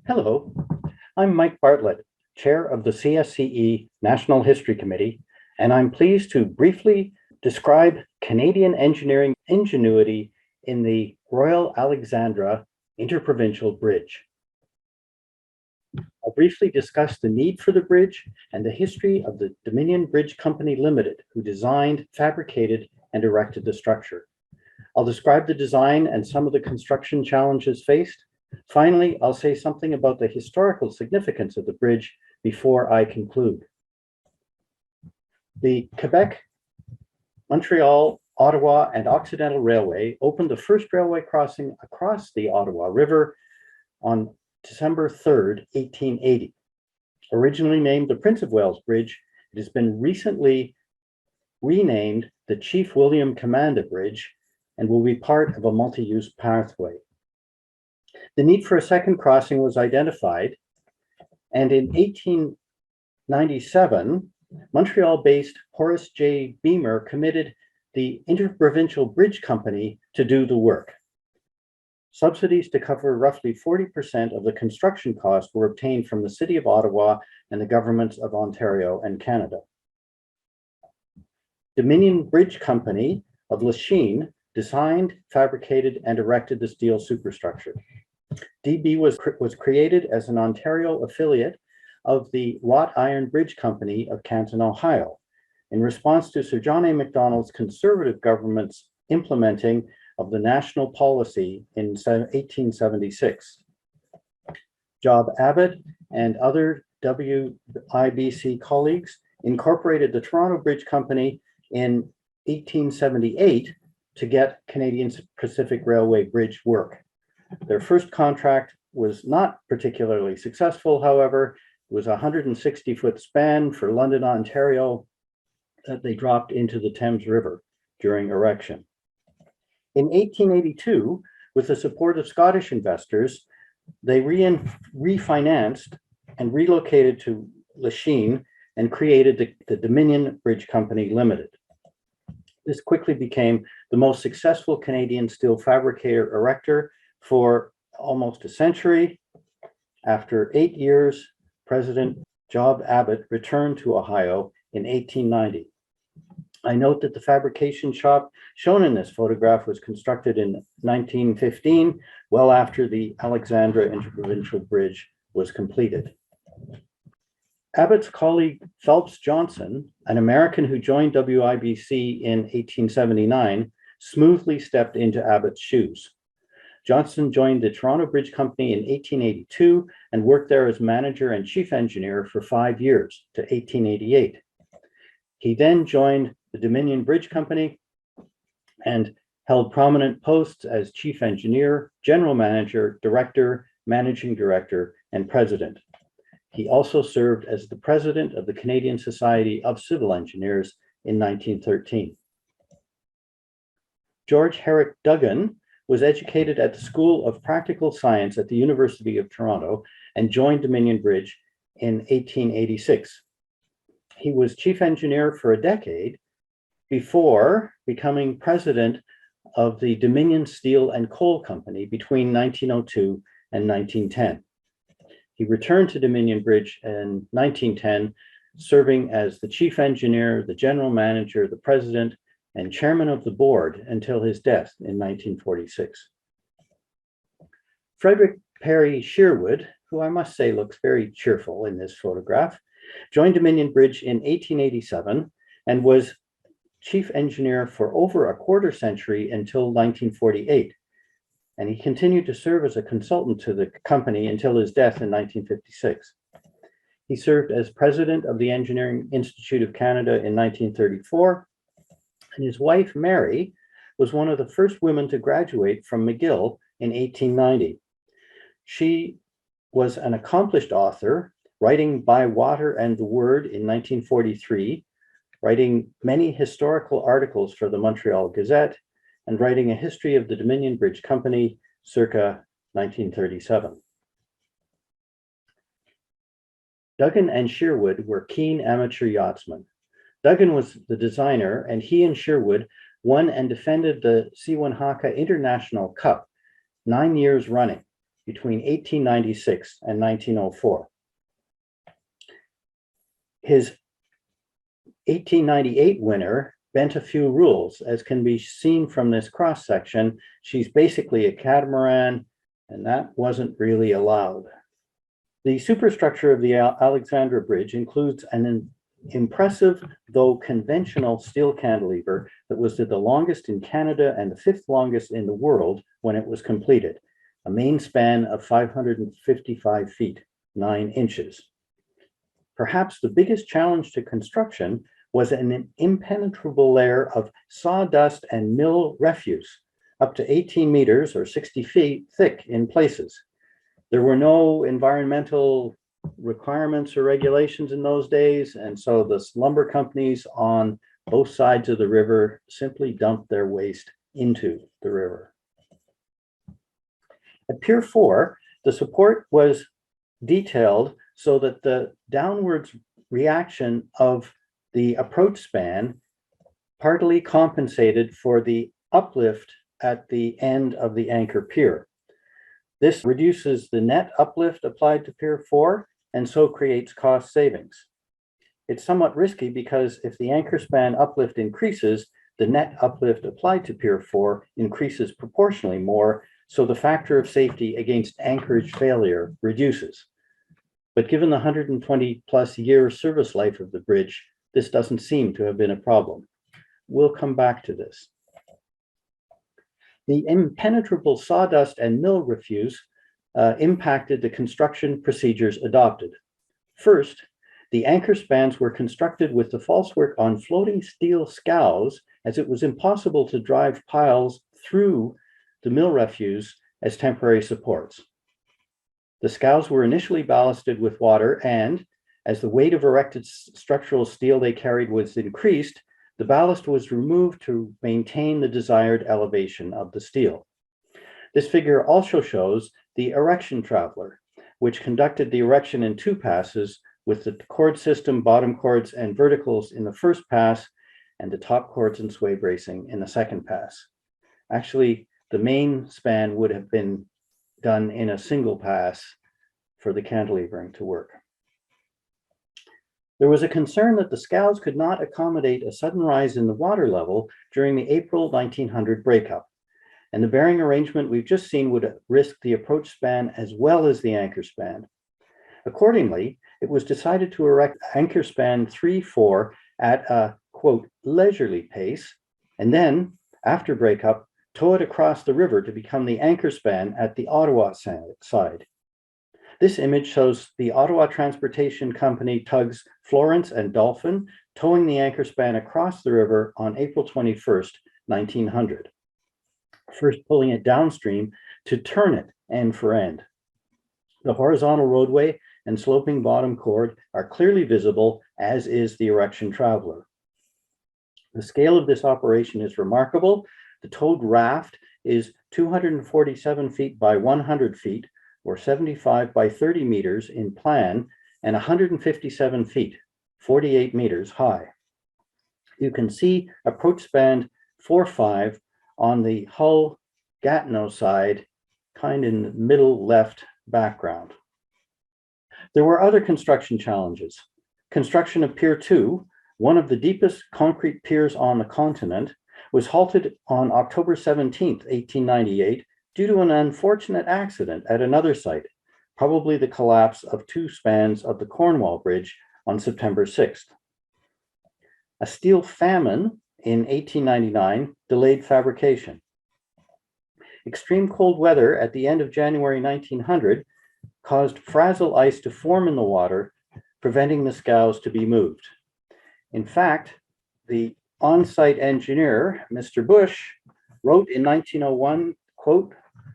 Hello, I'm Mike Bartlett, Chair of the CSCE National History Committee, and I'm pleased to briefly describe Canadian engineering ingenuity in the Royal Alexandra Interprovincial Bridge. I'll briefly discuss the need for the bridge and the history of the Dominion Bridge Company Limited, who designed, fabricated, and erected the structure. I'll describe the design and some of the construction challenges faced. Finally, I'll say something about the historical significance of the bridge before I conclude. The Quebec, Montreal, Ottawa, and Occidental Railway opened the first railway crossing across the Ottawa River on December 3rd, 1880. Originally named the Prince of Wales Bridge, it has been recently renamed the Chief William Commanda Bridge and will be part of a multi-use pathway. The need for a second crossing was identified, and in 1897, Montreal-based Horace J. Beamer committed the Interprovincial Bridge Company to do the work. Subsidies to cover roughly 40% of the construction cost were obtained from the City of Ottawa and the governments of Ontario and Canada. Dominion Bridge Company of Lachine designed, fabricated, and erected the steel superstructure. DB was created as an Ontario affiliate of the Wrought Iron Bridge Company of Canton, Ohio, in response to Sir John A. Macdonald's Conservative government's implementing of the national policy in 1876. Job Abbott and other WIBC colleagues incorporated the Toronto Bridge Company in 1878 to get Canadian Pacific Railway bridge work. Their first contract was not particularly successful, however. It was a 160-foot span for London, Ontario, that they dropped into the Thames River during erection. In 1882, with the support of Scottish investors, they refinanced and relocated to Lachine and created the Dominion Bridge Company Limited. This quickly became the most successful Canadian steel fabricator erector for almost a century. After 8 years, President Job Abbott returned to Ohio in 1890. I note that the fabrication shop shown in this photograph was constructed in 1915, well after the Alexandra Interprovincial Bridge was completed. Abbott's colleague Phelps Johnson, an American who joined WIBC in 1879, smoothly stepped into Abbott's shoes. Johnson joined the Toronto Bridge Company in 1882 and worked there as manager and chief engineer for 5 years to 1888. He then joined the Dominion Bridge Company and held prominent posts as chief engineer, general manager, director, managing director, and president. He also served as the president of the Canadian Society of Civil Engineers in 1913. George Herrick Duggan was educated at the School of Practical Science at the University of Toronto and joined Dominion Bridge in 1886. He was chief engineer for a decade before becoming president of the Dominion Steel and Coal Company between 1902 and 1910. He returned to Dominion Bridge in 1910, serving as the chief engineer, the general manager, the president, and chairman of the board until his death in 1946. Frederick Perry Sherwood, who I must say looks very cheerful in this photograph, joined Dominion Bridge in 1887 and was chief engineer for over a quarter century until 1948. And he continued to serve as a consultant to the company until his death in 1956. He served as president of the Engineering Institute of Canada in 1934, and his wife, Mary, was one of the first women to graduate from McGill in 1890. She was an accomplished author, writing By Water and the Word in 1943, writing many historical articles for the Montreal Gazette, and writing a history of the Dominion Bridge Company circa 1937. Duggan and Sherwood were keen amateur yachtsmen. Duggan was the designer, and he and Sherwood won and defended the Siwanhaka International Cup 9 years running. between 1896 and 1904. His 1898 winner bent a few rules, as can be seen from this cross-section. She's basically a catamaran, and that wasn't really allowed. The superstructure of the Alexandra Bridge includes an impressive, though conventional, steel cantilever that was the longest in Canada and the 5th longest in the world when it was completed, a main span of 555 feet, 9 inches. Perhaps the biggest challenge to construction was an impenetrable layer of sawdust and mill refuse, up to 18 meters or 60 feet thick in places. There were no environmental requirements or regulations in those days, and so the lumber companies on both sides of the river simply dumped their waste into the river. At Pier 4, the support was detailed so that the downwards reaction of the approach span partly compensated for the uplift at the end of the anchor pier. This reduces the net uplift applied to Pier 4 and so creates cost savings. It's somewhat risky because if the anchor span uplift increases, the net uplift applied to Pier 4 increases proportionally more, so the factor of safety against anchorage failure reduces. But given the 120 plus year service life of the bridge, this doesn't seem to have been a problem. We'll come back to this. The impenetrable sawdust and mill refuse impacted the construction procedures adopted. First, the anchor spans were constructed with the falsework on floating steel scows, as it was impossible to drive piles through the mill refuse as temporary supports. The scows were initially ballasted with water, and as the weight of erected structural steel they carried was increased, the ballast was removed to maintain the desired elevation of the steel. This figure also shows the erection traveler, which conducted the erection in 2 passes, with the cord system, bottom cords, and verticals in the first pass, and the top cords and sway bracing in the second pass. Actually, the main span would have been done in a single pass for the cantilevering to work. There was a concern that the scows could not accommodate a sudden rise in the water level during the April 1900 breakup, and the bearing arrangement we've just seen would risk the approach span as well as the anchor span. Accordingly, it was decided to erect anchor span 3-4 at a, quote, leisurely pace, and then, after breakup, tow it across the river to become the anchor span at the Ottawa side. This image shows the Ottawa Transportation Company tugs Florence and Dolphin towing the anchor span across the river on April 21st, 1900, first pulling it downstream to turn it end for end. The horizontal roadway and sloping bottom cord are clearly visible, as is the erection traveler. The scale of this operation is remarkable. The towed raft is 247 feet by 100 feet, or 75 by 30 meters in plan, and 157 feet, 48 meters high. You can see approach span 4-5 on the Hull Gatineau side, kind in the middle left background. There were other construction challenges. Construction of Pier 2, one of the deepest concrete piers on the continent, was halted on October 17, 1898, due to an unfortunate accident at another site, probably the collapse of 2 spans of the Cornwall Bridge on September 6th. A steel famine in 1899 delayed fabrication. Extreme cold weather at the end of January 1900 caused frazzle ice to form in the water, preventing the scows to be moved. In fact, the on-site engineer, Mr. Bush, wrote in 1901, quote,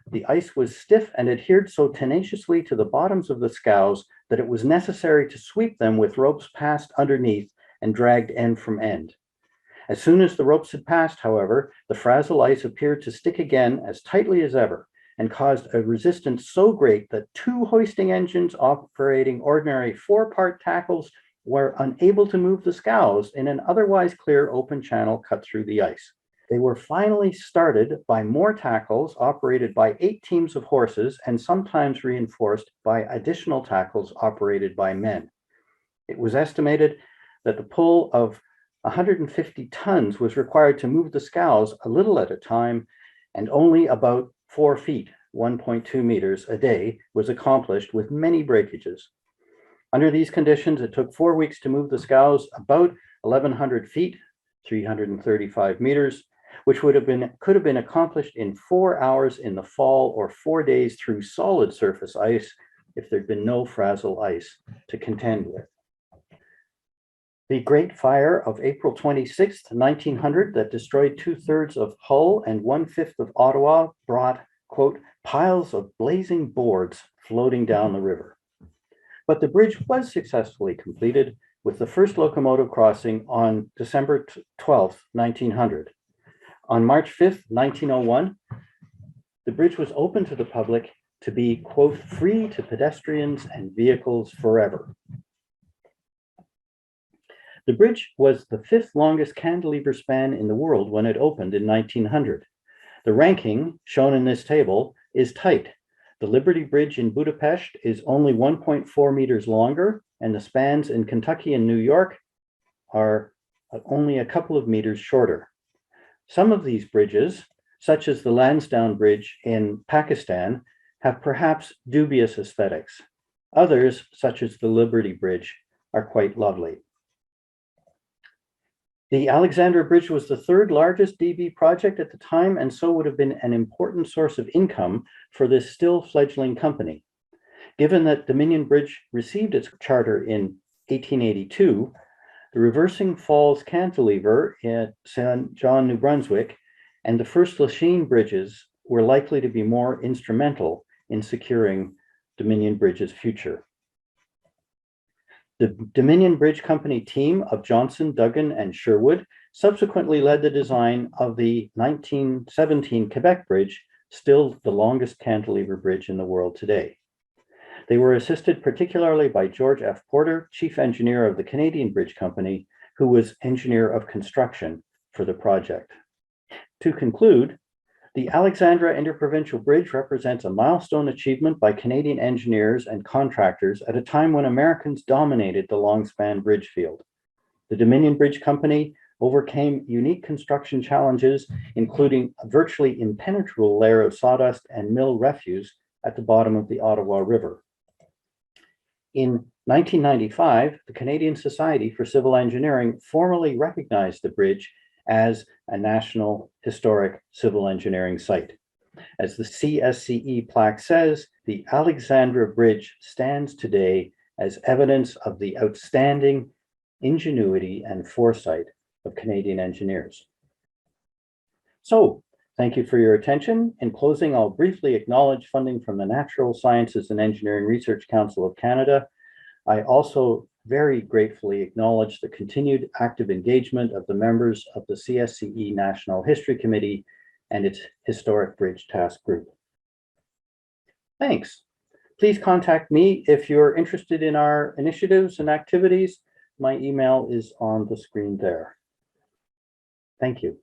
"The ice was stiff and adhered so tenaciously to the bottoms of the scows that it was necessary to sweep them with ropes passed underneath and dragged end from end. As soon as the ropes had passed, however, the frazzle ice appeared to stick again as tightly as ever, and caused a resistance so great that 2 hoisting engines operating ordinary 4-part tackles were unable to move the scows in an otherwise clear open channel cut through the ice. They were finally started by more tackles operated by 8 teams of horses and sometimes reinforced by additional tackles operated by men. It was estimated that the pull of 150 tons was required to move the scows a little at a time, and only about 4 feet, 1.2 meters a day was accomplished with many breakages. Under these conditions, it took 4 weeks to move the scows about 1,100 feet, 335 meters, which could have been accomplished in 4 hours in the fall or 4 days through solid surface ice if there'd been no frazzle ice to contend with. The Great Fire of April 26, 1900, that destroyed 2/3 of Hull and 1/5 of Ottawa brought, quote, piles of blazing boards floating down the river. But the bridge was successfully completed with the first locomotive crossing on December 12, 1900. On March 5, 1901, the bridge was open to the public to be, quote, free to pedestrians and vehicles forever. The bridge was the 5th longest cantilever span in the world when it opened in 1900. The ranking, shown in this table, is tight. The Liberty Bridge in Budapest is only 1.4 meters longer, and the spans in Kentucky and New York are only a couple of meters shorter. Some of these bridges, such as the Lansdowne Bridge in Pakistan, have perhaps dubious aesthetics. Others, such as the Liberty Bridge, are quite lovely. The Alexandra Bridge was the 3rd largest DB project at the time, and so would have been an important source of income for this still fledgling company. Given that Dominion Bridge received its charter in 1882, the Reversing Falls Cantilever at St. John, New Brunswick, and the first Lachine bridges were likely to be more instrumental in securing Dominion Bridge's future. The Dominion Bridge Company team of Johnson, Duggan, and Sherwood subsequently led the design of the 1917 Quebec Bridge, still the longest cantilever bridge in the world today. They were assisted particularly by George F. Porter, chief engineer of the Canadian Bridge Company, who was engineer of construction for the project. To conclude, the Alexandra Interprovincial Bridge represents a milestone achievement by Canadian engineers and contractors at a time when Americans dominated the long-span bridge field. The Dominion Bridge Company overcame unique construction challenges, including a virtually impenetrable layer of sawdust and mill refuse at the bottom of the Ottawa River. In 1995, the Canadian Society for Civil Engineering formally recognized the bridge as a National Historic Civil Engineering Site. As the CSCE plaque says, the Alexandra Bridge stands today as evidence of the outstanding ingenuity and foresight of Canadian engineers. So, thank you for your attention. In closing, I'll briefly acknowledge funding from the Natural Sciences and Engineering Research Council of Canada. I also very gratefully acknowledge the continued active engagement of the members of the CSCE National History Committee and its Historic Bridge Task Group. Thanks. Please contact me if you're interested in our initiatives and activities. My email is on the screen there. Thank you.